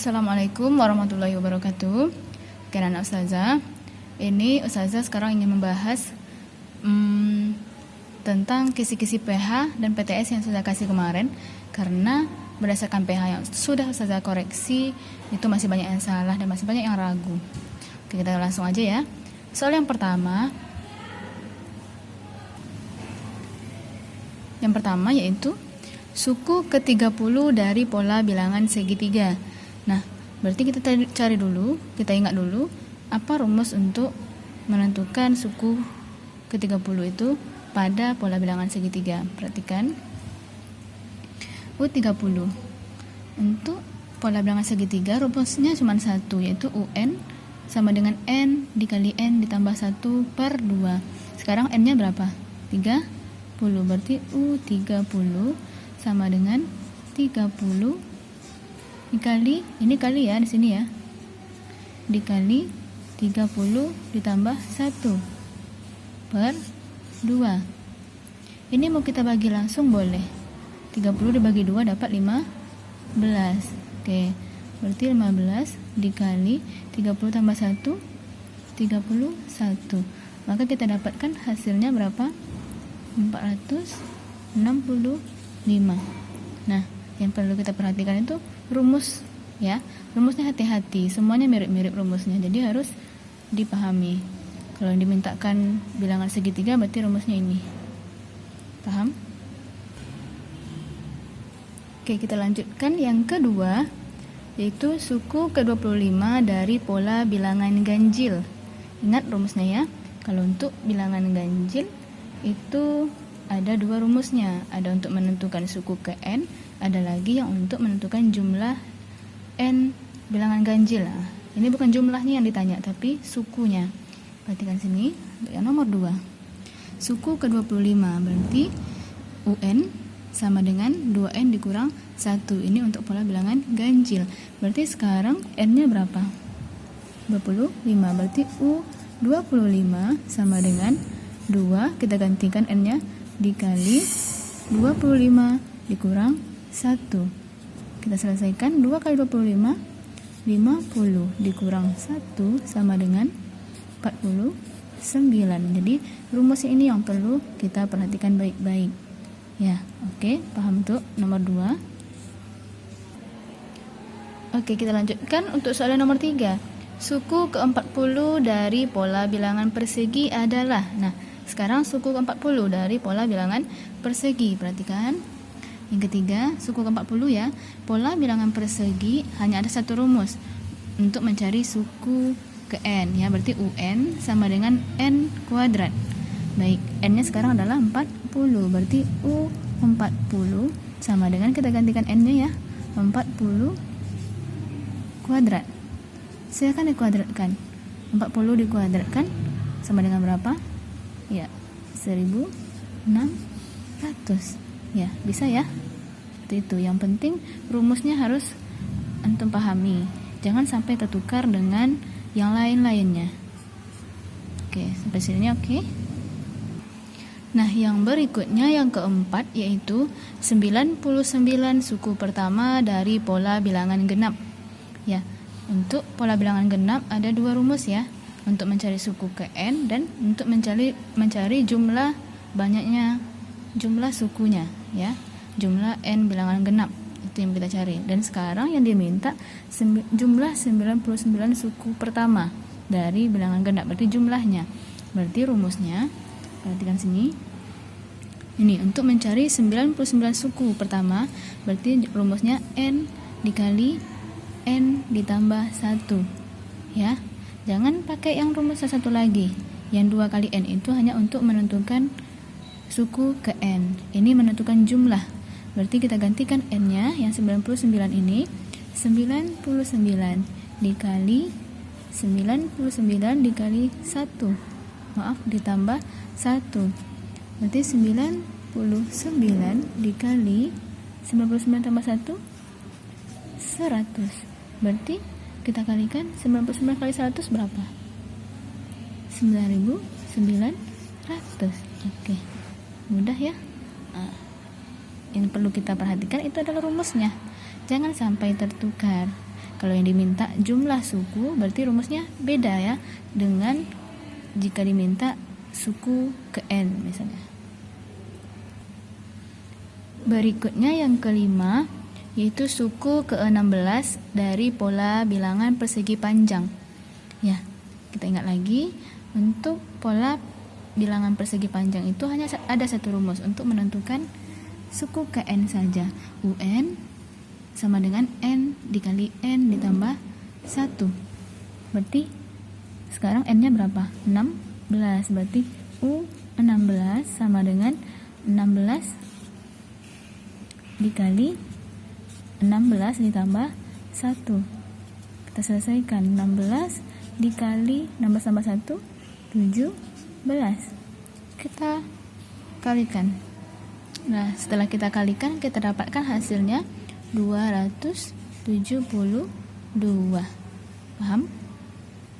Assalamualaikum warahmatullahi wabarakatuh. Oke, anak Ustazah, ini Ustazah sekarang ingin membahas tentang kisi-kisi PH dan PTS yang sudah kasih kemarin. Karena berdasarkan PH yang sudah Ustazah koreksi, itu masih banyak yang salah dan masih banyak yang ragu. Oke, kita langsung aja ya. Soal yang pertama yaitu suku ke-30 dari pola bilangan segitiga. Nah, berarti kita ingat dulu apa rumus untuk menentukan suku ke-30 itu pada pola bilangan segitiga. Perhatikan U30. Untuk pola bilangan segitiga rumusnya cuma satu, yaitu UN sama dengan N dikali N ditambah 1 per 2. Sekarang N nya berapa? 30. Berarti U30 sama dengan 30 dikali, ini kali ya di sini ya, dikali 30 ditambah 1 per 2. Ini mau kita bagi langsung boleh. 30 dibagi 2 dapat 15. Oke, berarti 15 dikali 30 tambah 1 31. Maka kita dapatkan hasilnya berapa? 465. Nah, yang perlu kita perhatikan itu rumus ya. Rumusnya hati-hati, semuanya mirip-mirip rumusnya, jadi harus dipahami. Kalau dimintakan bilangan segitiga berarti rumusnya ini. Paham? Oke, kita lanjutkan yang kedua, yaitu suku ke-25 dari pola bilangan ganjil. Ingat rumusnya ya. Kalau untuk bilangan ganjil itu ada dua rumusnya, ada untuk menentukan suku ke N, ada lagi yang untuk menentukan jumlah N bilangan ganjil. Nah, ini bukan jumlahnya yang ditanya, tapi sukunya. Perhatikan sini, yang nomor 2. Suku ke-25 berarti UN sama dengan 2N dikurang 1. Ini untuk pola bilangan ganjil. Berarti sekarang N-nya berapa? 25. Berarti U25 sama dengan 2, kita gantikan N-nya dikali 25 dikurang 1. Kita selesaikan 2 kali 25 50 dikurang 1 sama dengan 49. Jadi rumusnya ini yang perlu kita perhatikan baik-baik ya. Oke, paham untuk nomor 2. Oke, kita lanjutkan untuk soal nomor 3. Suku ke-40 dari pola bilangan persegi adalah. Nah, sekarang suku ke-40 dari pola bilangan persegi. Perhatikan. Yang ketiga, suku ke-40 ya. Pola bilangan persegi hanya ada satu rumus untuk mencari suku ke N ya. Berarti UN sama dengan N kuadrat. Baik, N-nya sekarang adalah 40. Berarti U40 sama dengan, kita gantikan N-nya ya, 40 kuadrat. Silakan dikuadratkan. 40 dikuadratkan sama dengan berapa? Ya, 1600. Ya, bisa ya. Seperti itu. Yang penting rumusnya harus antum pahami. Jangan sampai tertukar dengan yang lain-lainnya. Oke, sampai sini oke. Nah, yang berikutnya yang keempat yaitu 99 suku pertama dari pola bilangan genap. Ya, untuk pola bilangan genap ada dua rumus ya. Untuk mencari suku ke N dan untuk mencari jumlah banyaknya jumlah sukunya ya, jumlah N bilangan genap, itu yang kita cari. Dan sekarang yang diminta jumlah 99 suku pertama dari bilangan genap, berarti jumlahnya. Berarti rumusnya, perhatikan sini, ini untuk mencari 99 suku pertama berarti rumusnya N dikali N ditambah 1 ya. Jangan pakai yang rumus satu lagi. Yang 2 kali N itu hanya untuk menentukan suku ke N. Ini menentukan jumlah. Berarti kita gantikan N-nya yang 99 ini 99 dikali 99 dikali 1. Maaf, ditambah 1. Berarti 99 dikali 99 tambah 1 100. Berarti kita kalikan 99 kali 100 berapa? 9900. Oke. Mudah ya. Yang perlu kita perhatikan itu adalah rumusnya. Jangan sampai tertukar. Kalau yang diminta jumlah suku, berarti rumusnya beda ya dengan jika diminta suku ke N misalnya. Berikutnya yang kelima, yaitu suku ke-16 dari pola bilangan persegi panjang. Ya, kita ingat lagi, untuk pola bilangan persegi panjang itu hanya ada satu rumus untuk menentukan suku ke N saja. UN sama dengan N dikali N ditambah 1. Berarti sekarang N-nya berapa? 16. Berarti U16 sama dengan 16 dikali 16 ditambah 1. Kita selesaikan. 16 dikali 16 tambah 1, 17. Kita kalikan. Nah, setelah kita kalikan, kita dapatkan hasilnya 272. Paham?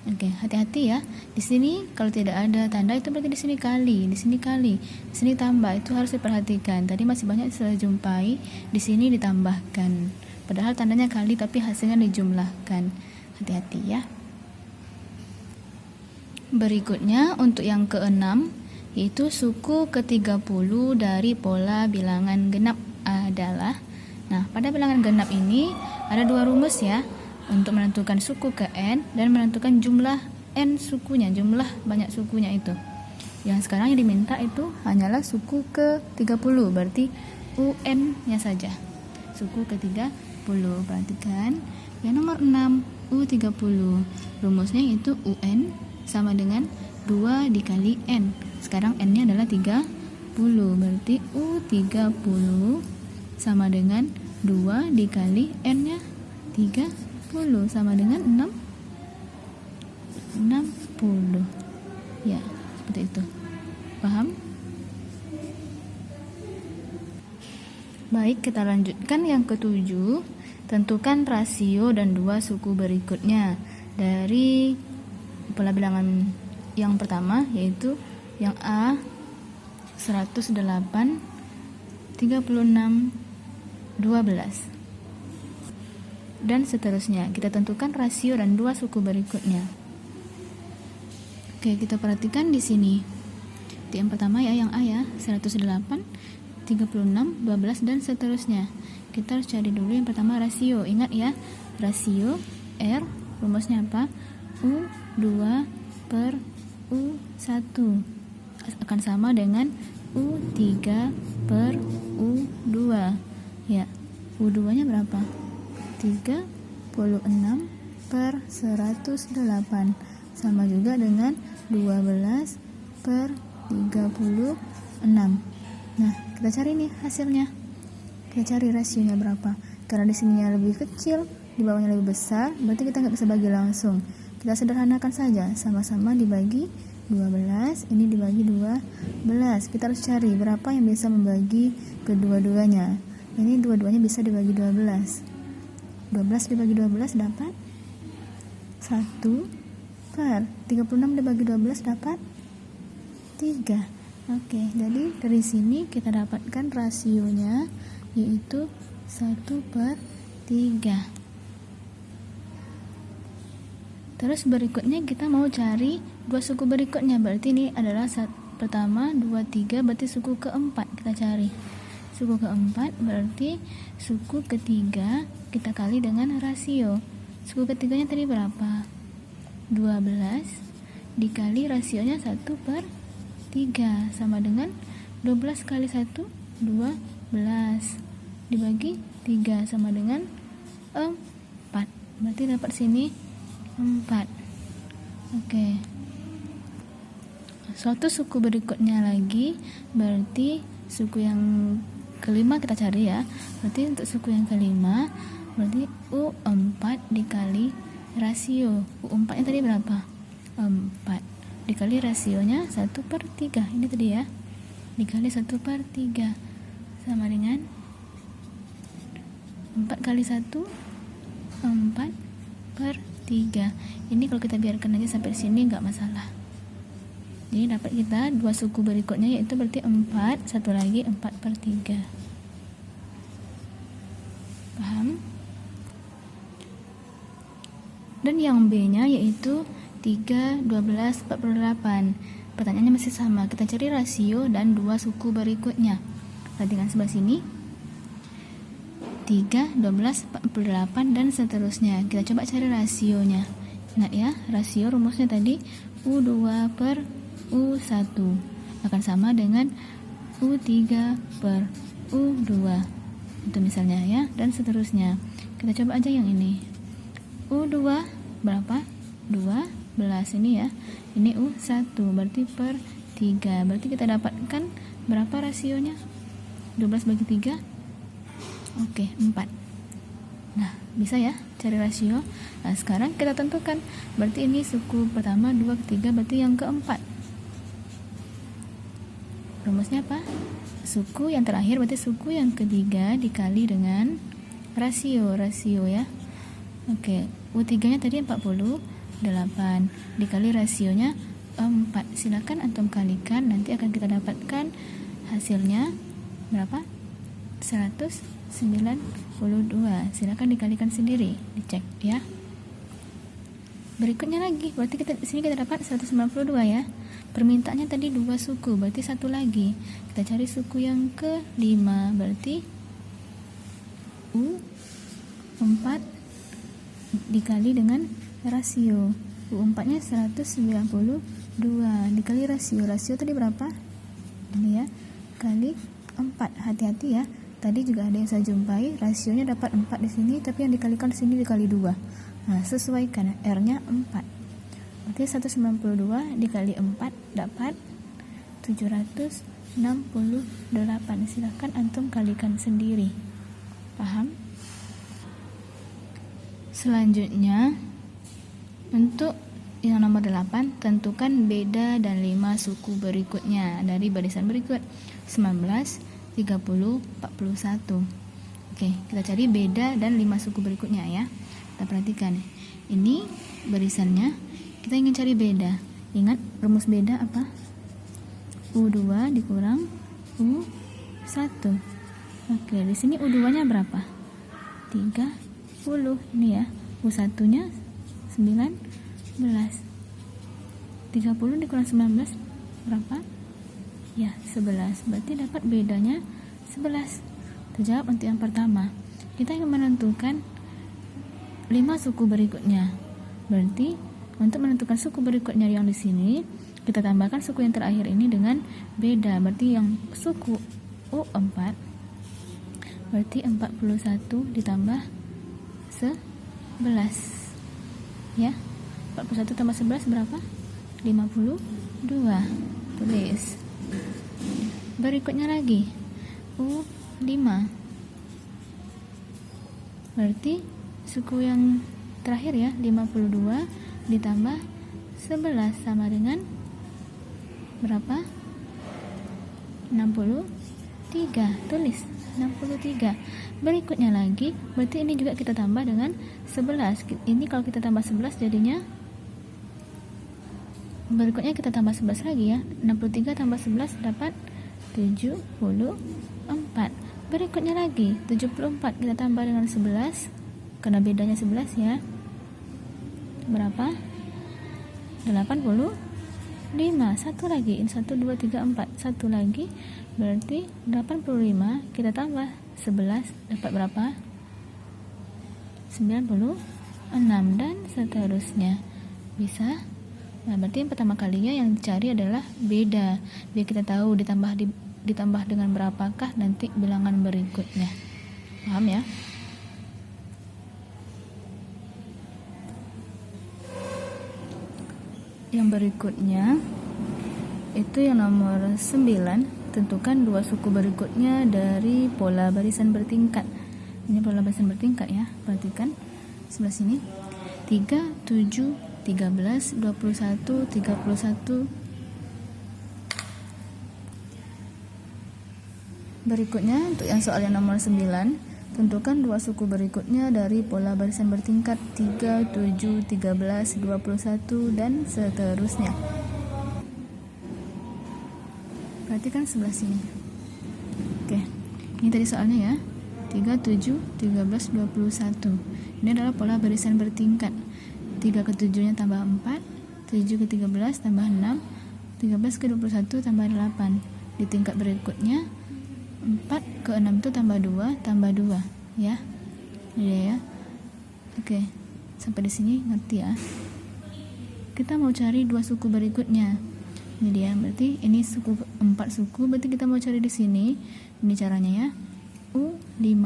Oke, hati-hati ya. Di sini kalau tidak ada tanda itu berarti di sini kali, di sini kali, di sini tambah. Itu harus diperhatikan. Tadi masih banyak saya jumpai di sini ditambahkan. Padahal tandanya kali tapi hasilnya dijumlahkan. Hati-hati ya. Berikutnya untuk yang keenam, yaitu suku ke-30 dari pola bilangan genap adalah. Nah, pada bilangan genap ini ada dua rumus ya, untuk menentukan suku ke N dan menentukan jumlah N sukunya, jumlah banyak sukunya itu. Yang sekarang yang diminta itu hanyalah suku ke-30, berarti UN-nya saja. Suku ke-30. Perhatikan yang nomor 6, U30. Rumusnya itu UN sama dengan 2 dikali N. Sekarang N-nya adalah 30, berarti U30 sama dengan 2 dikali N-nya 30 sama dengan 60. Ya, seperti itu. Paham? Baik, kita lanjutkan yang ketujuh. Tentukan rasio dan dua suku berikutnya dari pola bilangan yang pertama, yaitu yang A 108 36 12 dan seterusnya. Kita tentukan rasio dan dua suku berikutnya. Oke, kita perhatikan di sini. Di yang pertama ya, yang A ya, 108 36 12 dan seterusnya. Kita harus cari dulu yang pertama rasio. Ingat ya, rasio R rumusnya apa? U2 per U1 akan sama dengan U3 per U2. Ya, U2 nya berapa? 36 per 108 sama juga dengan 12 per 36. Nah, kita cari nih hasilnya. Kita cari rasionya berapa. Karena di sininya lebih kecil, di bawahnya lebih besar, berarti kita nggak bisa bagi langsung. Kita sederhanakan saja, sama-sama dibagi 12, ini dibagi 12. Kita harus cari berapa yang bisa membagi kedua-duanya. Ini dua-duanya bisa dibagi 12. 12 dibagi 12 dapat 1 per 36 dibagi 12 dapat 3. Oke, jadi dari sini kita dapatkan rasionya yaitu 1 per 3. Terus berikutnya kita mau cari dua suku berikutnya, berarti ini adalah pertama 2 3, berarti suku keempat kita cari. Suku keempat berarti suku ketiga kita kali dengan rasio. Suku ketiganya tadi berapa? 12 dikali rasionya 1 per 3 sama dengan 12 kali 1 12 dibagi 3 sama dengan 4. Berarti dapat sini 4. Oke. Suatu suku berikutnya lagi berarti suku yang kelima kita cari ya. Berarti untuk suku yang kelima berarti U4 dikali rasio. U4 nya tadi berapa? 4 dikali rasionya 1 per 3. Ini tadi ya, dikali 1 per 3 sama dengan 4 kali 1 4 per 3. Ini kalau kita biarkan aja sampai sini nggak masalah. Jadi dapat kita dua suku berikutnya yaitu berarti 4, satu lagi 4 per 3. Paham? Dan yang B-nya yaitu 3, 12, 48. Pertanyaannya masih sama, kita cari rasio dan dua suku berikutnya. Perhatikan sebelah sini, 3, 12, 48 dan seterusnya. Kita coba cari rasionya. Ingat ya, rasio rumusnya tadi U2 per U1 akan sama dengan U3 per U2. Itu misalnya ya, dan seterusnya. Kita coba aja yang ini. U2 berapa? 12 ini ya. Ini U1 berarti per 3. Berarti kita dapatkan berapa rasionya? 12 bagi 3. Oke, 4. Nah, bisa ya cari rasio. Nah, sekarang kita tentukan. Berarti ini suku pertama, 2, ketiga, berarti yang keempat. Rumusnya apa? Suku yang terakhir berarti suku yang ketiga dikali dengan rasio ya. Oke, U3 nya tadi 48 dikali rasionya 4. Silakan antum kalikan, nanti akan kita dapatkan hasilnya berapa? 192. Silakan dikalikan sendiri, dicek ya. Berikutnya lagi, berarti di sini kita dapat 192 ya. Permintaannya tadi 2 suku, berarti satu lagi. Kita cari suku yang ke-5, berarti U4 dikali dengan rasio. U4-nya 192 dikali rasio tadi berapa? Ini ya, kali 4. Hati-hati ya. Tadi juga ada yang saya jumpai, rasionya dapat 4 di sini, tapi yang dikalikan di sini dikali 2. Nah, sesuaikan, R-nya 4. Berarti 192 dikali 4 dapat 768. Silakan antum kalikan sendiri. Paham? Selanjutnya, untuk yang nomor 8, tentukan beda dan 5 suku berikutnya dari barisan berikut 19, 30, 41. Oke, kita cari beda dan 5 suku berikutnya ya. Kita perhatikan, ini barisannya, kita ingin cari beda. Ingat rumus beda apa? U2 dikurang U1. Oke, di sini U2-nya berapa? 30 ini ya. U1-nya 19. 30 dikurang 19 berapa? Ya, 11. Berarti dapat bedanya 11. Terjawab untuk yang pertama. Kita ingin menentukan 5 suku berikutnya. Berarti untuk menentukan suku berikutnya yang di sini, kita tambahkan suku yang terakhir ini dengan beda. Berarti yang suku U4 berarti 41 ditambah 11. Ya. 41 tambah 11 berapa? 52. Tulis. Berikutnya lagi U5. Berarti suku yang terakhir ya, 52 ditambah 11 sama dengan berapa? 63. Tulis 63. Berikutnya lagi, berarti ini juga kita tambah dengan 11. Ini kalau kita tambah 11 jadinya, berikutnya kita tambah 11 lagi ya. 63 tambah 11 dapat 74. Berikutnya lagi 74 kita tambah dengan 11 karena bedanya 11 ya. Berapa? 85. Satu lagi, ini 1 2 3 4. Satu lagi berarti 85 kita tambah 11 dapat berapa? 96 dan seterusnya. Bisa? Nah, berarti yang pertama kalinya yang dicari adalah beda. Biar kita tahu ditambah dengan berapakah nanti bilangan berikutnya. Paham ya? Yang berikutnya itu yang nomor 9, tentukan 2 suku berikutnya dari pola barisan bertingkat. Ini pola barisan bertingkat ya. Perhatikan sebelah sini. 3, 7, 13, 21, 31. Berikutnya untuk yang soal yang nomor 9, tentukan 2 suku berikutnya dari pola barisan bertingkat 3, 7, 13, 21 dan seterusnya. Perhatikan sebelah sini. Oke, ini tadi soalnya ya. 3, 7, 13, 21. Ini adalah pola barisan bertingkat. 3 ke 7 nya tambah 4, 7 ke 13 tambah 6, 13 ke 21 tambah 8. Di tingkat berikutnya 4 ke 6 itu tambah 2 ya. Ini ya. Oke. Sampai di sini ngerti ya. Kita mau cari dua suku berikutnya. Ini dia, berarti ini suku 4 suku, berarti kita mau cari di sini. Ini caranya ya. U5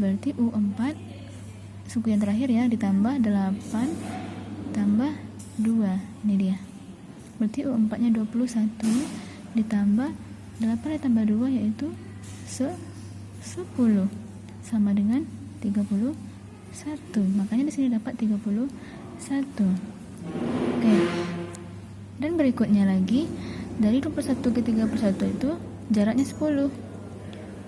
berarti U4 suku yang terakhir ya, ditambah 8 tambah 2. Ini dia. Berarti U4 nya 21 ditambah 8 ditambah 2 yaitu 10 sama dengan 31. Makanya di sini dapat 31. Oke. Dan berikutnya lagi, dari 21 ke 31 itu jaraknya 10.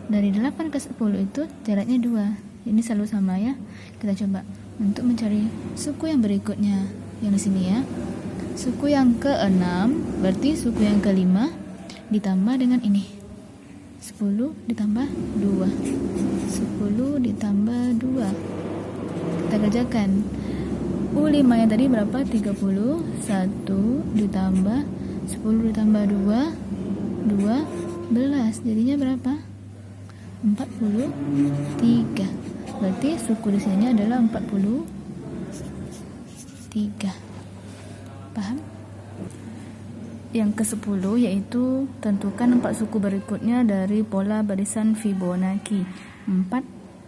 Dari 8 ke 10 itu jaraknya 2. Ini selalu sama ya. Kita coba untuk mencari suku yang berikutnya. Yang di sini ya. Suku yang ke-6 berarti suku yang ke-5 ditambah dengan ini. 10 ditambah 2. 10 ditambah 2. Kita kerjakan. U5 yang tadi berapa? 31 ditambah 10 ditambah 2 12. Jadinya berapa? 43. Berarti suku di sini adalah 43. Paham? Yang ke-10 yaitu tentukan 4 suku berikutnya dari pola barisan Fibonacci 4,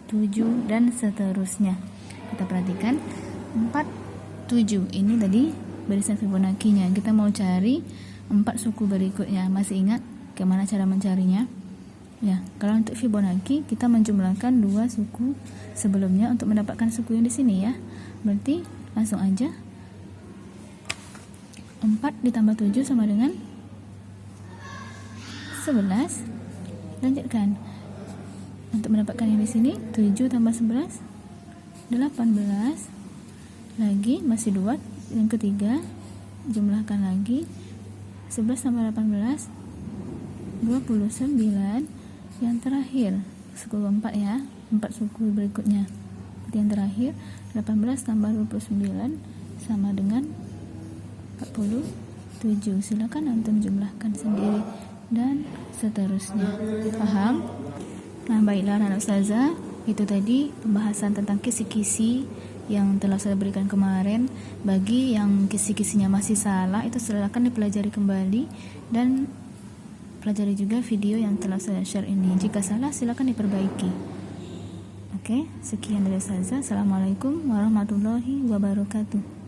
7 dan seterusnya. Kita perhatikan 4, 7 ini tadi barisan Fibonacci-nya. Kita mau cari 4 suku berikutnya. Masih ingat bagaimana cara mencarinya? Ya, kalau untuk Fibonacci kita menjumlahkan 2 suku sebelumnya untuk mendapatkan suku yang di sini ya. Berarti langsung aja 4 ditambah 7 sama dengan 11. Lanjutkan. Untuk mendapatkan yang di sini 7 tambah 11 18. Lagi masih 2. Yang ketiga jumlahkan lagi 11 tambah 18 29. Yang terakhir suku 4 ya, 4 suku berikutnya. Yang terakhir 18 tambah 29 sama dengan 47. Silakan antum jumlahkan sendiri dan seterusnya. Paham? Nah, baiklah anak ustazah, itu tadi pembahasan tentang kisi-kisi yang telah saya berikan kemarin. Bagi yang kisi-kisinya masih salah, itu silakan dipelajari kembali dan pelajari juga video yang telah saya share ini. Jika salah silakan diperbaiki. Oke, sekian dari ustazah. Assalamualaikum warahmatullahi wabarakatuh.